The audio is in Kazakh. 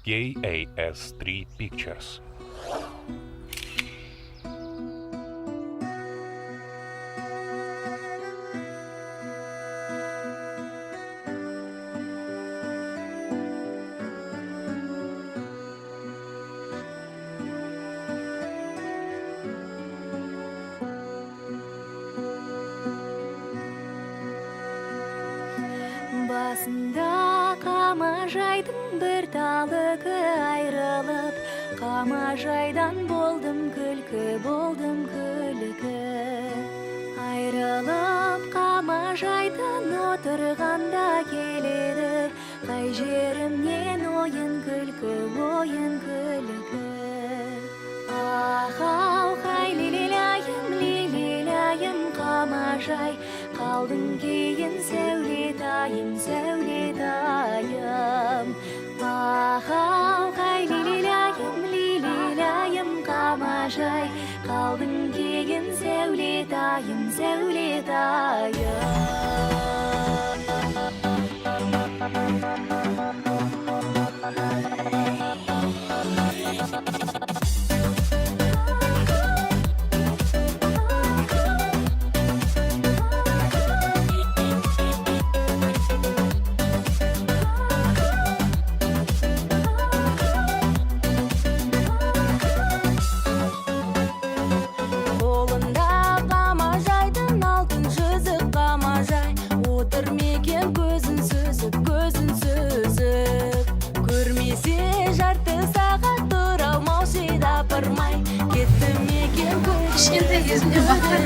GAS3 Pictures. Басында қамажайдың бір талығы айрылып, қамажайдан болдым күлкі. Айрылып қамажайдан отырғанда келеді, қай жерімнен ойын күлкі. Ау, қай лилилайым, қамажай, қалдың кейін сәулетайым. Ау, қай лилилайым, қамажай, қалдың кейін сәулетайым. Көрмесе жарты сағат тұра алмаушы да бармай кетті мекен. Кішкентай кезімде баққан